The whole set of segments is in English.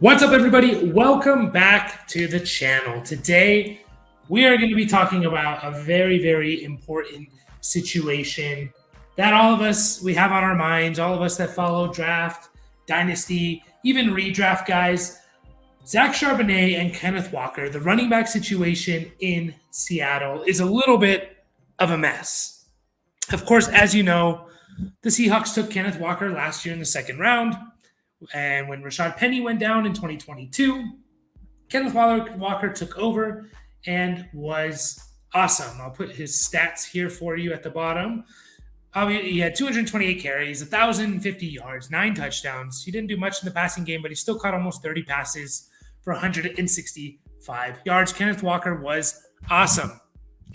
What's up, everybody? Welcome back to the channel. Today, we are going to be talking about a very, very important situation that all of us, we have on our minds, all of us that follow draft, dynasty, even redraft guys. Zach Charbonnet and Kenneth Walker, the running back situation in Seattle is a little bit of a mess. Of course, as you know, the Seahawks took Kenneth Walker last year in the second round. And when Rashad Penny went down in 2022, Kenneth Walker took over and was awesome. I'll put his stats here for you at the bottom. He had 228 carries, 1,050 yards, 9 touchdowns. He didn't do much in the passing game, but he still caught almost 30 passes for 165 yards. Kenneth Walker was awesome.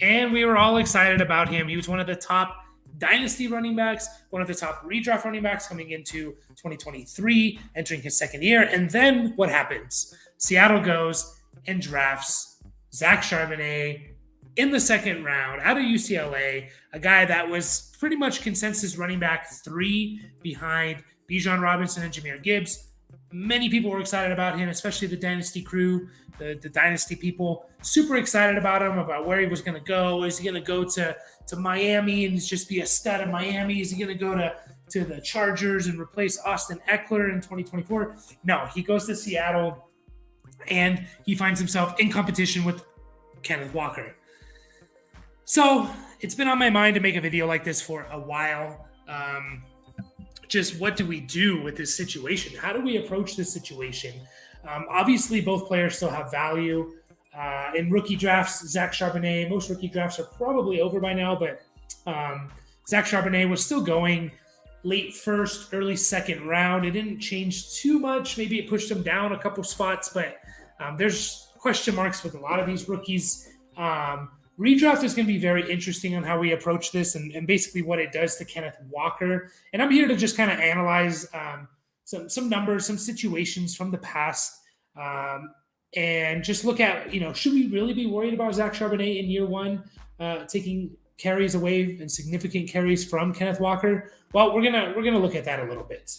And we were all excited about him. He was one of the top dynasty running backs, one of the top redraft running backs coming into 2023, entering his second year. And then what happens? Seattle goes and drafts Zach Charbonnet in the second round out of UCLA, a guy that was pretty much consensus running back 3 behind Bijan Robinson and Jahmyr Gibbs. Many people were excited about him, especially the dynasty crew, the dynasty people, super excited about him, about where he was going to go. Is he going to go to Miami and just be a stud in Miami? Is he going to go to the Chargers and replace Austin Eckler in 2024? No, he goes to Seattle and he finds himself in competition with Kenneth Walker. So it's been on my mind to make a video like this for a while. Just what do we do with this situation? How do we approach this situation? Obviously, both players still have value. In rookie drafts, Zach Charbonnet, most rookie drafts are probably over by now, but Zach Charbonnet was still going late first, early second round. It didn't change too much. Maybe it pushed him down a couple spots, but there's question marks with a lot of these rookies. Redraft is going to be very interesting on how we approach this and basically what it does to Kenneth Walker. And I'm here to just kind of analyze some numbers, some situations from the past, and just look at, should we really be worried about Zach Charbonnet in year one, taking carries away and significant carries from Kenneth Walker? Well, we're gonna look at that a little bit.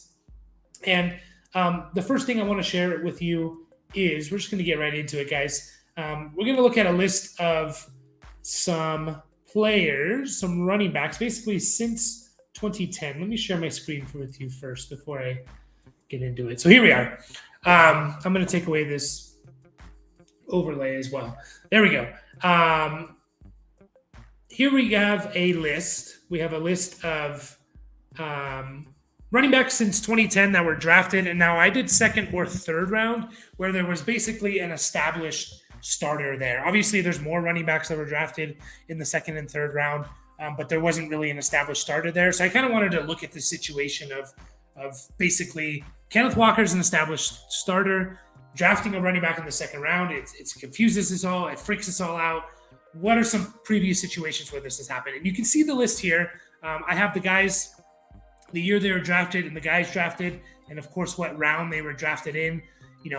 And the first thing I want to share with you is we're just going to get right into it, guys. We're going to look at a list of some players, some running backs, basically since 2010. Let me share my screen with you first before I get into it. So here we are. I'm going to take away this overlay as well. There we go. Here we have a list. We have a list of running backs since 2010 that were drafted. And now I did second or third round where there was basically an established starter there. Obviously, there's more running backs that were drafted in the second and third round, but there wasn't really an established starter there. So I kind of wanted to look at the situation of basically Kenneth Walker's an established starter, drafting a running back in the second round. It confuses us all. It freaks us all out. What are some previous situations where this has happened? And you can see the list here. I have the guys, the year they were drafted and the guys drafted, and of course what round they were drafted in.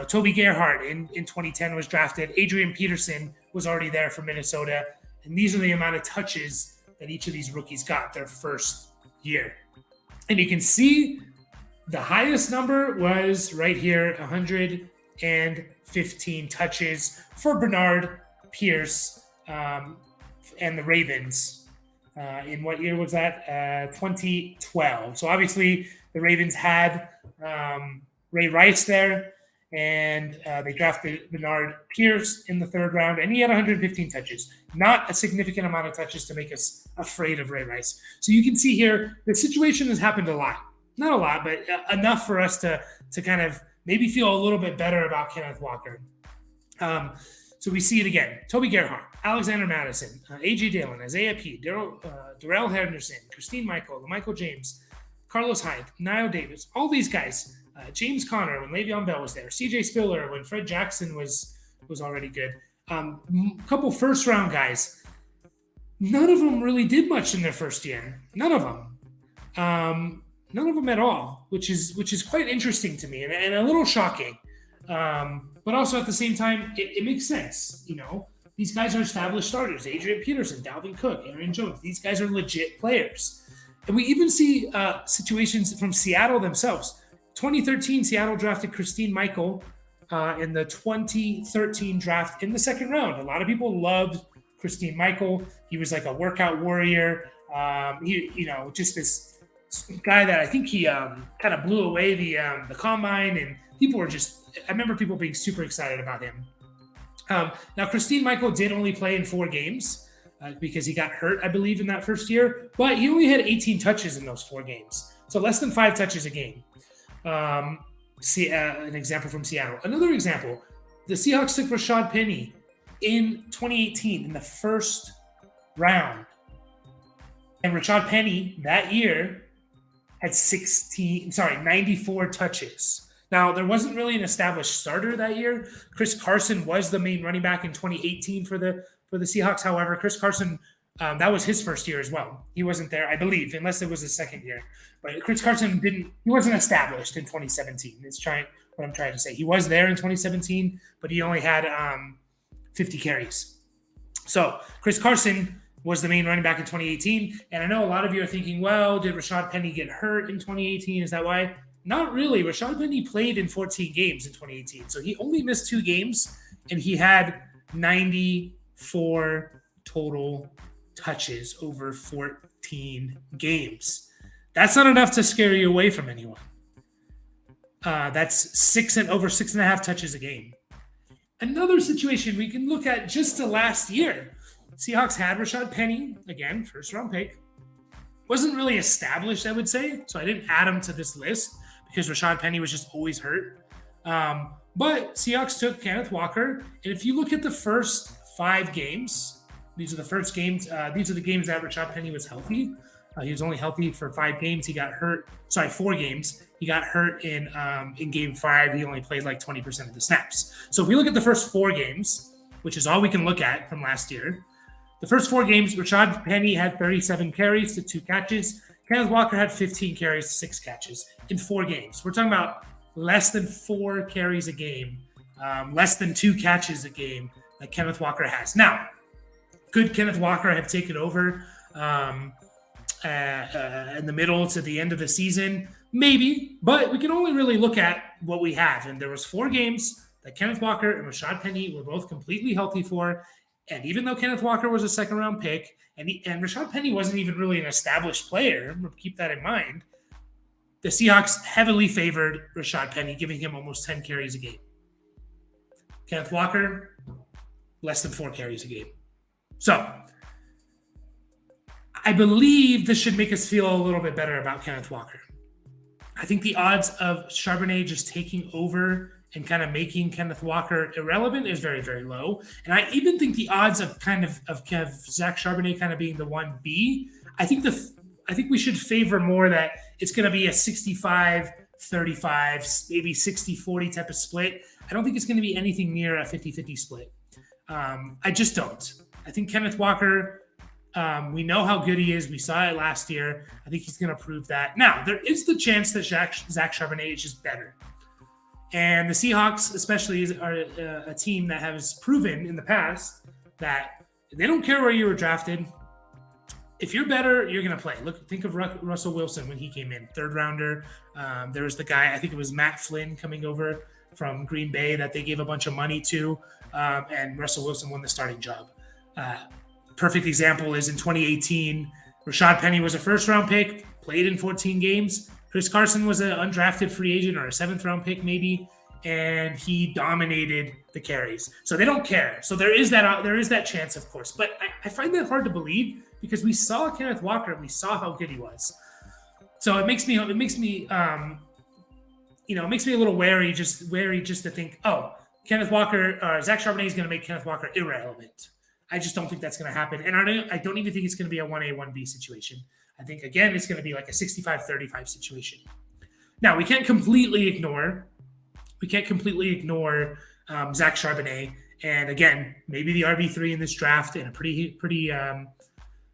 Toby Gerhart in 2010 was drafted. Adrian Peterson was already there for Minnesota. And these are the amount of touches that each of these rookies got their first year. And you can see the highest number was right here, 115 touches for Bernard Pierce and the Ravens. In what year was that? 2012. So obviously the Ravens had Ray Rice there. And they drafted Bernard Pierce in the third round, and he had 115 touches. Not a significant amount of touches to make us afraid of Ray Rice. So you can see here, the situation has happened a lot. Not a lot, but enough for us to kind of maybe feel a little bit better about Kenneth Walker. So we see it again. Toby Gerhart, Alexander Madison, A.J. Dillon, Isaiah P., Darrell Henderson, Christine Michael, Michael James, Carlos Hyde, Niall Davis, all these guys. James Conner when Le'Veon Bell was there, C.J. Spiller when Fred Jackson was already good. Couple first-round guys. None of them really did much in their first year. None of them. None of them at all, which is quite interesting to me and a little shocking. But also at the same time, it makes sense. These guys are established starters. Adrian Peterson, Dalvin Cook, Aaron Jones. These guys are legit players. And we even see situations from Seattle themselves. 2013, Seattle drafted Christine Michael in the 2013 draft in the second round. A lot of people loved Christine Michael. He was like a workout warrior. Just this guy that I think he kind of blew away the combine, and people were just. I remember people being super excited about him. Now, Christine Michael did only play in 4 games because he got hurt, I believe, in that first year, but he only had 18 touches in those 4 games, so less than 5 touches a game. An example from Seattle. Another example, the Seahawks took Rashad Penny in 2018 in the first round. And Rashad Penny that year had 94 touches. Now, there wasn't really an established starter that year. Chris Carson was the main running back in 2018 for the Seahawks. However, Chris Carson, that was his first year as well. He wasn't there, I believe, unless it was his second year. But Chris Carson he wasn't established in 2017. What I'm trying to say. He was there in 2017, but he only had 50 carries. So Chris Carson was the main running back in 2018. And I know a lot of you are thinking, well, did Rashad Penny get hurt in 2018? Is that why? Not really. Rashad Penny played in 14 games in 2018. So he only missed 2 games, and he had 94 total touches over 14 games. That's not enough to scare you away from anyone. That's over 6.5 touches a game. Another situation we can look at just the last year. Seahawks had Rashad Penny, again, first round pick. Wasn't really established, I would say, so I didn't add him to this list because Rashad Penny was just always hurt. But Seahawks took Kenneth Walker, and if you look at the first 5 games, these are the first games. These are the games that Rashad Penny was healthy. He was only healthy for 5 games. He got hurt. 4 games. He got hurt in game 5. He only played like 20% of the snaps. So if we look at the first 4 games, which is all we can look at from last year, the first 4 games, Rashad Penny had 37 carries to 2 catches. Kenneth Walker had 15 carries to 6 catches in 4 games. We're talking about less than 4 carries a game, less than 2 catches a game that Kenneth Walker has. Now, could Kenneth Walker have taken over in the middle to the end of the season? Maybe, but we can only really look at what we have. And there was 4 games that Kenneth Walker and Rashad Penny were both completely healthy for. And even though Kenneth Walker was a second-round pick, and Rashad Penny wasn't even really an established player, keep that in mind, the Seahawks heavily favored Rashad Penny, giving him almost 10 carries a game. Kenneth Walker, less than 4 carries a game. So, I believe this should make us feel a little bit better about Kenneth Walker. I think the odds of Charbonnet just taking over and kind of making Kenneth Walker irrelevant is very, very low. And I even think the odds of Zach Charbonnet kind of being the 1B, I think we should favor more that it's going to be a 65-35, maybe 60-40 type of split. I don't think it's going to be anything near a 50-50 split. I just don't. I think Kenneth Walker, we know how good he is. We saw it last year. I think he's going to prove that. Now, there is the chance that Zach Charbonnet is just better. And the Seahawks, especially, are a team that has proven in the past that they don't care where you were drafted. If you're better, you're going to play. Think of Russell Wilson when he came in, 3rd rounder. There was the guy, I think it was Matt Flynn coming over from Green Bay that they gave a bunch of money to, and Russell Wilson won the starting job. Perfect example is in 2018, Rashad Penny was a first-round pick, played in 14 games. Chris Carson was an undrafted free agent or a 7th-round pick maybe, and he dominated the carries. So they don't care. So there is that chance, of course. But I find that hard to believe because we saw Kenneth Walker and we saw how good he was. So it makes me a little wary just to think, Kenneth Walker or Zach Charbonnet is going to make Kenneth Walker irrelevant. I just don't think that's going to happen. And I don't even think it's going to be a 1A, 1B situation. I think, again, it's going to be like a 65-35 situation. Now, we can't completely ignore Zach Charbonnet. And, again, maybe the RB3 in this draft and a pretty a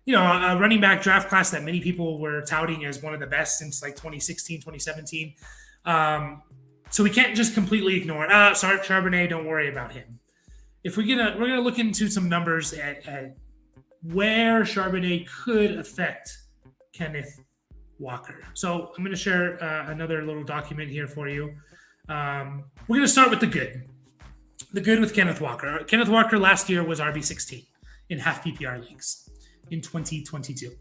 running back draft class that many people were touting as one of the best since like 2016, 2017. So we can't just completely ignore it. Sorry, Charbonnet, don't worry about him. If we're gonna look into some numbers at where Charbonnet could affect Kenneth Walker. So I'm going to share another little document here for you. We're going to start with the good. The good with Kenneth Walker. Kenneth Walker last year was RB16 in half PPR leagues in 2022.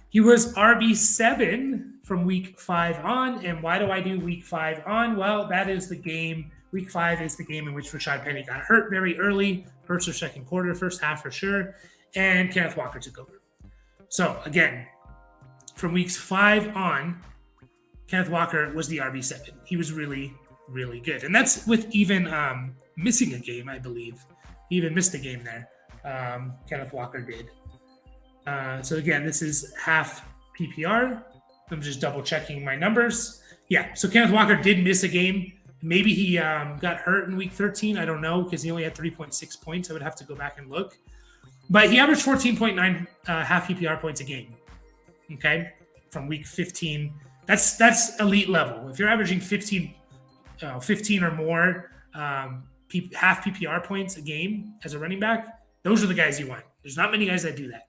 He was RB7 from week 5 on. And why do I do week 5 on? Well, that is the game. Week 5 is the game in which Rashad Penny got hurt very early, first or second quarter, first half for sure. And Kenneth Walker took over. So again, from weeks 5 on, Kenneth Walker was the RB7. He was really, really good. And that's with even missing a game, I believe. He even missed a game there. Kenneth Walker did. So again, this is half PPR. I'm just double checking my numbers. Yeah, so Kenneth Walker did miss a game. Maybe he got hurt in week 13. I don't know because he only had 3.6 points. I would have to go back and look. But he averaged 14.9 half PPR points a game. Okay, from week 15. That's elite level. If you're averaging 15 or more half PPR points a game as a running back, those are the guys you want. There's not many guys that do that.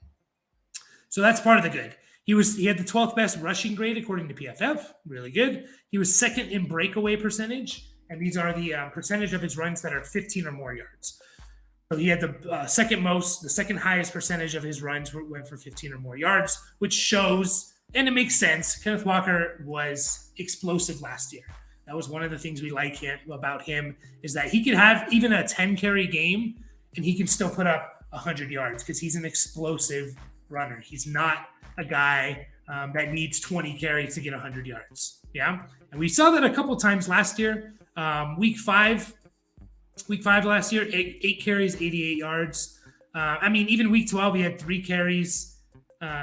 So that's part of the good. He had the 12th best rushing grade according to PFF. Really good. He was second in breakaway percentage, and these are the percentage of his runs that are 15 or more yards. So he had the second highest percentage of his runs went for 15 or more yards, which shows, and it makes sense, Kenneth Walker was explosive last year. That was one of the things we like about him is that he could have even a 10-carry game, and he can still put up 100 yards because he's an explosive runner. He's not a guy that needs 20 carries to get 100 yards. Yeah, and we saw that a couple times last year. Week 5 last year, 8 carries, 88 yards. Even week 12, he had 3 carries.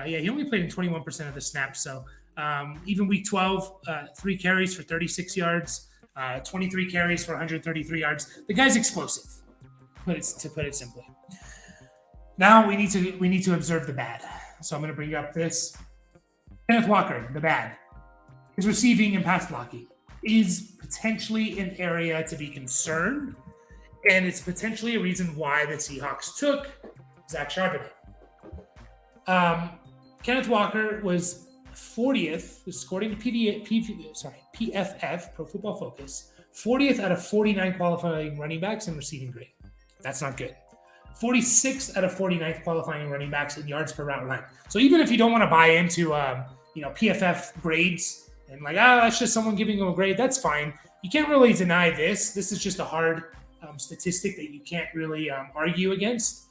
He only played in 21% of the snaps. So even week 12, 3 carries for 36 yards, 23 carries for 133 yards. The guy's explosive, to put it simply. Now we need to observe the bad. So I'm going to bring up this. Kenneth Walker, the bad. His receiving and pass blocking is potentially an area to be concerned. And it's potentially a reason why the Seahawks took Zach Charbonnet. Kenneth Walker was 40th, according to PFF, Pro Football Focus, 40th out of 49 qualifying running backs in receiving grade. That's not good. 46th out of 49th qualifying running backs in yards per route run. So even if you don't want to buy into PFF grades and that's just someone giving them a grade, that's fine. You can't really deny this. This is just a hard statistic that you can't really argue against.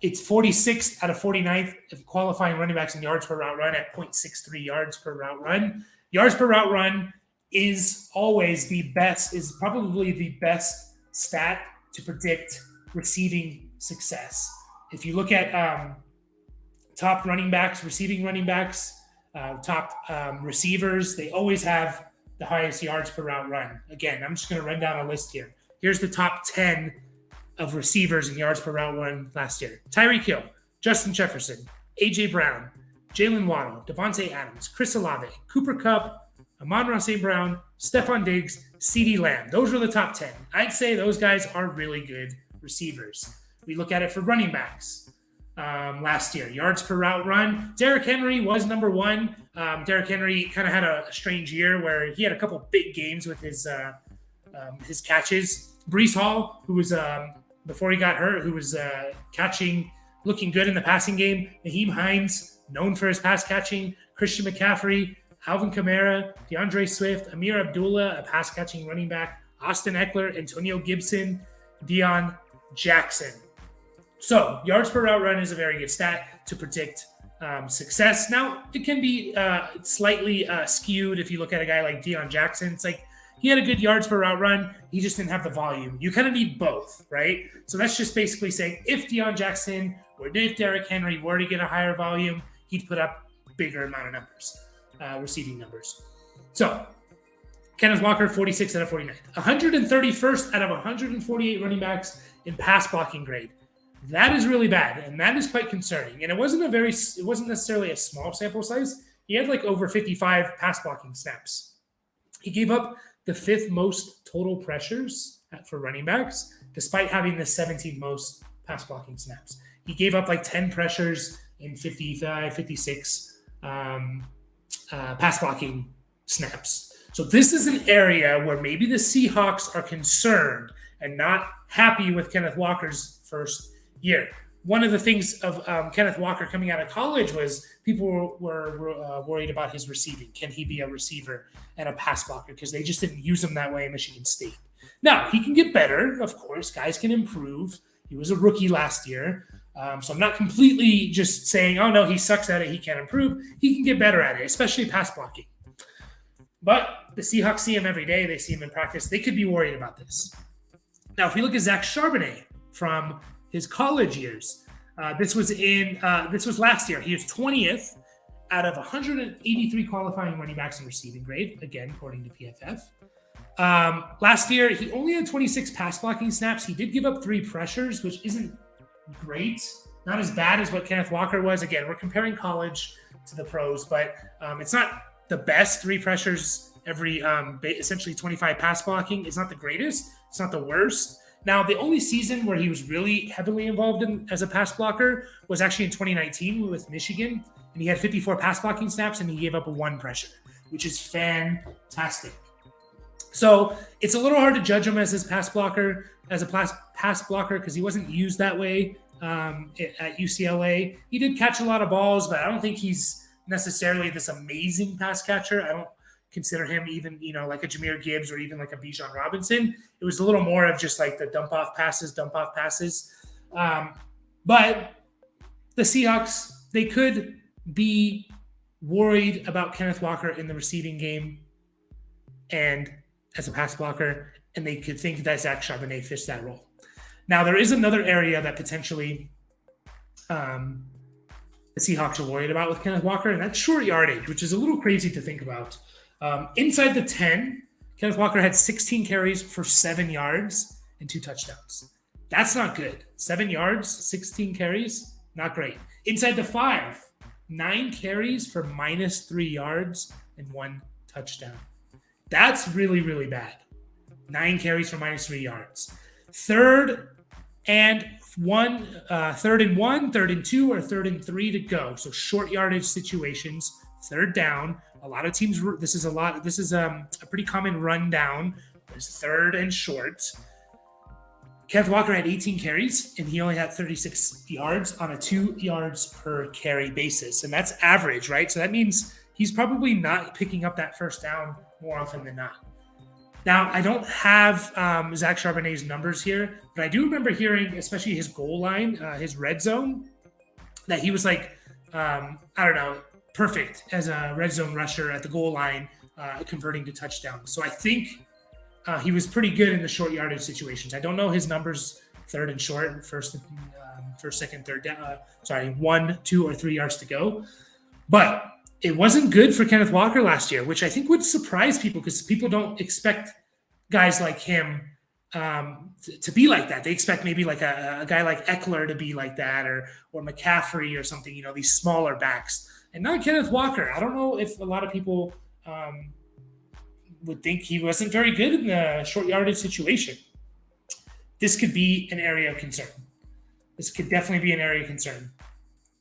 It's 46th out of 49th of qualifying running backs in yards per route run at 0.63 yards per route run. Yards per route run is always probably the best stat to predict receiving success. If you look at top running backs, receiving running backs, top receivers, they always have the highest yards per route run. Again, I'm just going to run down a list here. Here's the top 10 of receivers in yards per route run last year. Tyreek Hill, Justin Jefferson, A.J. Brown, Jalen Waddle, Devontae Adams, Chris Olave, Cooper Kupp, Amon-Ra St. Brown, Stephon Diggs, CeeDee Lamb. Those are the top 10. I'd say those guys are really good receivers. We look at it for running backs last year. Yards per route run. Derrick Henry was number 1. Derrick Henry kind of had a strange year where he had a couple big games with his catches. Breece Hall, who was before he got hurt, who was looking good in the passing game. Naheem Hines, known for his pass catching. Christian McCaffrey, Alvin Kamara, DeAndre Swift, Amir Abdullah, a pass catching running back. Austin Eckler, Antonio Gibson, Deion Jackson. So yards per route run is a very good stat to predict success. Now, it can be slightly skewed if you look at a guy like Deion Jackson. It's like he had a good yards per route run. He just didn't have the volume. You kind of need both, right? So that's just basically saying if Deion Jackson or if Derrick Henry were to get a higher volume, he'd put up bigger amount of numbers, receiving numbers. So Kenneth Walker, 46 out of 49. 131st out of 148 running backs in pass blocking grade. That is really bad, and that is quite concerning. And it wasn't necessarily a small sample size. He had over 55 pass blocking snaps. He gave up the 5th most total pressures for running backs, despite having the 17th most pass blocking snaps. He gave up 10 pressures in 55, 56 pass blocking snaps. So this is an area where maybe the Seahawks are concerned and not happy with Kenneth Walker's first year. One of the things of Kenneth Walker coming out of college was people were worried about his receiving. Can he be a receiver and a pass blocker? Because they just didn't use him that way in Michigan State. Now, he can get better, of course. Guys can improve. He was a rookie last year. So I'm not completely just saying, oh, no, he sucks at it, he can't improve. He can get better at it, especially pass blocking. But the Seahawks see him every day. They see him in practice. They could be worried about this. Now, if we look at Zach Charbonnet from his college years, this was last year. He was 20th out of 183 qualifying running backs in receiving grade, again, according to PFF. Last year, he only had 26 pass blocking snaps. He did give up 3 pressures, which isn't great. Not as bad as what Kenneth Walker was. Again, we're comparing college to the pros, but it's not the best. 3 pressures every essentially 25 pass blocking. It's not the greatest. It's not the worst. Now, the only season where he was really heavily involved in as a pass blocker was actually in 2019 with Michigan, and he had 54 pass blocking snaps, and he gave up a 1 pressure, which is fantastic. So it's a little hard to judge him as a pass blocker, because he wasn't used that way at UCLA. He did catch a lot of balls, but I don't think he's necessarily this amazing pass catcher. I don't consider him even, like a Jahmyr Gibbs or even like a Bijan Robinson. It was a little more of just like the dump-off passes. But the Seahawks, they could be worried about Kenneth Walker in the receiving game and as a pass blocker, and they could think that Zach Charbonnet fits that role. Now, there is another area that potentially the Seahawks are worried about with Kenneth Walker, and that's short yardage, which is a little crazy to think about. Inside the 10, Kenneth Walker had 16 carries for 7 yards and 2 touchdowns. That's not good. 7 yards, 16 carries, not great. Inside the 5, 9 carries for -3 yards and 1 touchdown. That's really, really bad. 9 carries for -3 yards. Third and 1, 3rd and 2, or 3rd and 3 to go. So short yardage situations, 3rd down. A lot of teams, this is a pretty common rundown. There's 3rd and short. Kenneth Walker had 18 carries, and he only had 36 yards on a 2 yards per carry basis. And that's average, right? So that means he's probably not picking up that first down more often than not. Now, I don't have Zach Charbonnet's numbers here, but I do remember hearing, especially his goal line, his red zone, that he was like, perfect as a red zone rusher at the goal line, converting to touchdowns. So I think he was pretty good in the short yardage situations. I don't know his numbers, 3rd and short, first, second, third down. 1, 2, or 3 yards to go. But it wasn't good for Kenneth Walker last year, which I think would surprise people because people don't expect guys like him to be like that. They expect maybe like a guy like Eckler to be like that, or McCaffrey or something, these smaller backs. And not Kenneth Walker. I don't know if a lot of people would think he wasn't very good in the short yardage situation. This could be an area of concern. This could definitely be an area of concern.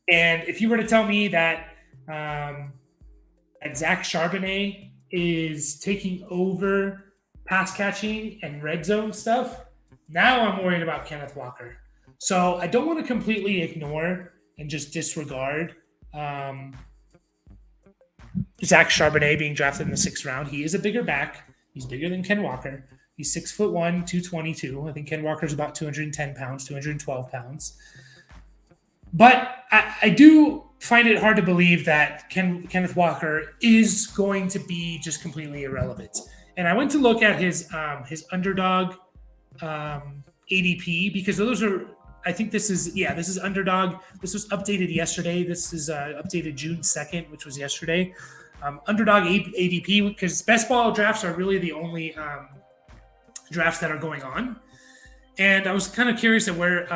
And if you were to tell me that Zach Charbonnet is taking over pass catching and red zone stuff, now I'm worried about Kenneth Walker. So I don't want to completely ignore and just disregard Zach Charbonnet being drafted in the 6th round. He is a bigger back. He's bigger than Ken Walker. He's 6'1", 222. I think Ken Walker's about 210 pounds, 212 pounds. But I do find it hard to believe that Kenneth Walker is going to be just completely irrelevant. And I went to look at his underdog ADP, because those are, I think this is underdog. This was updated yesterday. This is updated June 2nd, which was yesterday. Underdog ADP, because best ball drafts are really the only drafts that are going on. And I was kind of curious at where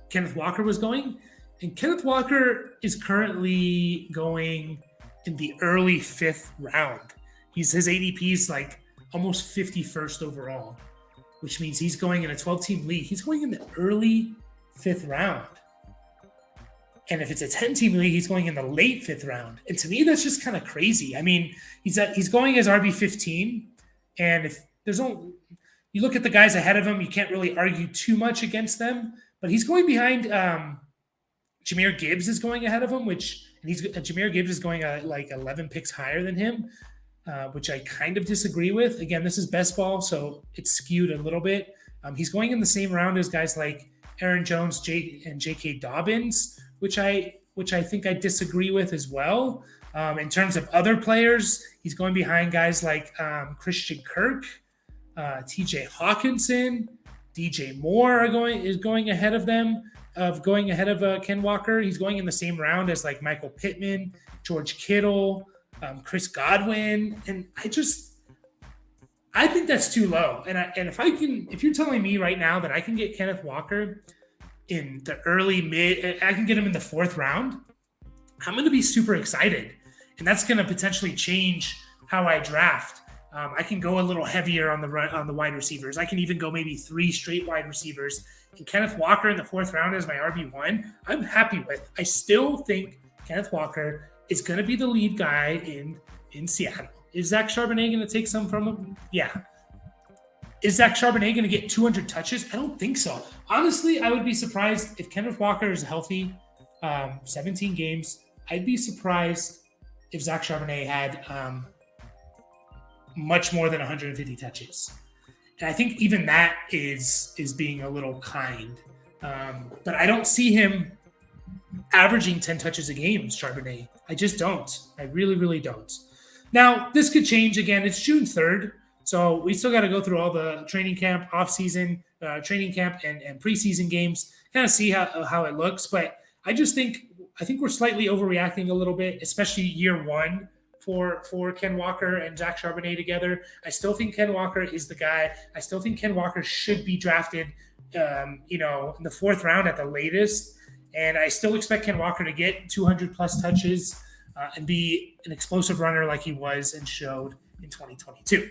Kenneth Walker was going. And Kenneth Walker is currently going in the early 5th round. His ADP is like almost 51st overall, which means he's going in a 12-team league. He's going in the early 5th round. And if it's a 10-team league, he's going in the late 5th round. And to me, that's just kind of crazy. I mean, he's going as RB15. And if there's only, you look at the guys ahead of him, you can't really argue too much against them. But he's going behind Jahmyr Gibbs is going ahead of him, Jahmyr Gibbs is going like 11 picks higher than him, which I kind of disagree with. Again, this is best ball, so it's skewed a little bit. He's going in the same round as guys like Aaron Jones, and J.K. Dobbins, which I think I disagree with as well. In terms of other players, he's going behind guys like Christian Kirk, T.J. Hawkinson, DJ Moore is going ahead of them, going ahead of Ken Walker. He's going in the same round as like Michael Pittman, George Kittle, Chris Godwin, and I think that's too low. And if you're telling me right now that I can get Kenneth Walker in the early mid, I can get him in the 4th round, I'm going to be super excited, and that's going to potentially change how I draft. I can go a little heavier on the wide receivers. I can even go maybe 3 straight wide receivers. And Kenneth Walker in the 4th round as my RB1, I'm happy with. I still think Kenneth Walker is going to be the lead guy in Seattle. Is Zach Charbonnet going to take some from him? Yeah. Is Zach Charbonnet going to get 200 touches? I don't think so. Honestly, I would be surprised if Kenneth Walker is healthy, 17 games. I'd be surprised if Zach Charbonnet had much more than 150 touches. And I think even that is being a little kind. But I don't see him averaging 10 touches a game, Charbonnet. I just don't. I really, really don't. Now, this could change again. It's June 3rd, so we still got to go through all the training camp, off-season, training camp, and preseason games, kind of see how it looks. But I think we're slightly overreacting a little bit, especially year one for Ken Walker and Zach Charbonnet together. I still think Ken Walker is the guy. I still think Ken Walker should be drafted, in the 4th round at the latest. And I still expect Ken Walker to get 200-plus touches and be an explosive runner like he was and showed in 2022.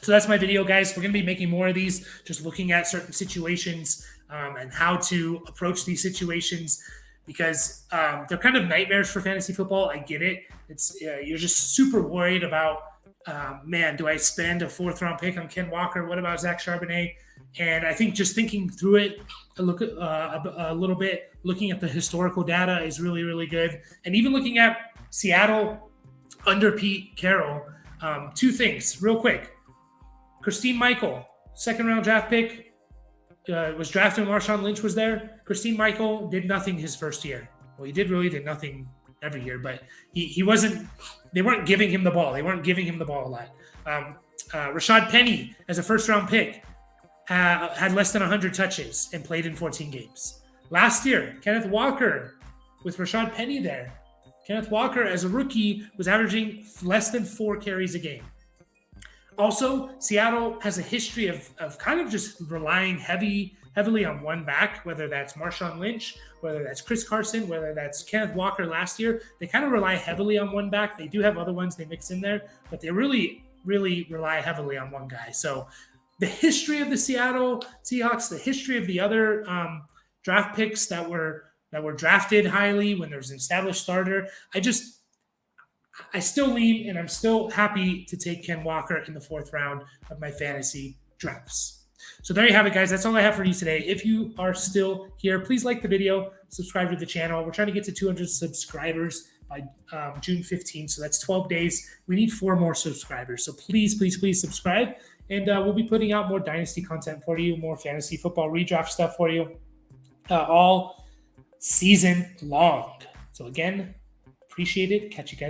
So that's my video, guys. We're going to be making more of these, just looking at certain situations and how to approach these situations, because they're kind of nightmares for fantasy football. I get it. It's you're just super worried about, do I spend a 4th-round pick on Ken Walker? What about Zach Charbonnet? And I think just thinking through it, a little bit, looking at the historical data is really, really good. And even looking at Seattle under Pete Carroll, 2 things real quick. Christine Michael, 2nd-round draft pick, was drafted when Marshawn Lynch was there. Christine Michael did nothing his first year. Well, he did nothing every year, but he wasn't – they weren't giving him the ball. They weren't giving him the ball a lot. Rashad Penny, as a 1st-round pick, had less than 100 touches and played in 14 games. Last year, Kenneth Walker, with Rashad Penny there, Kenneth Walker, as a rookie, was averaging less than 4 carries a game. Also, Seattle has a history of kind of just relying heavily on one back, whether that's Marshawn Lynch, whether that's Chris Carson, whether that's Kenneth Walker last year. They kind of rely heavily on one back. They do have other ones they mix in there, but they really, really rely heavily on one guy. So the history of the Seattle Seahawks, the history of the other draft picks that were drafted highly when there's an established starter, I still lean, and I'm still happy to take Ken Walker in the 4th round of my fantasy drafts. So there you have it, guys. That's all I have for you today. If you are still here, please like the video, subscribe to the channel. We're trying to get to 200 subscribers by June 15th, so that's 12 days. We need 4 more subscribers, so please, please, please subscribe, and we'll be putting out more Dynasty content for you, more fantasy football redraft stuff for you, all season long. So again, appreciate it. Catch you guys.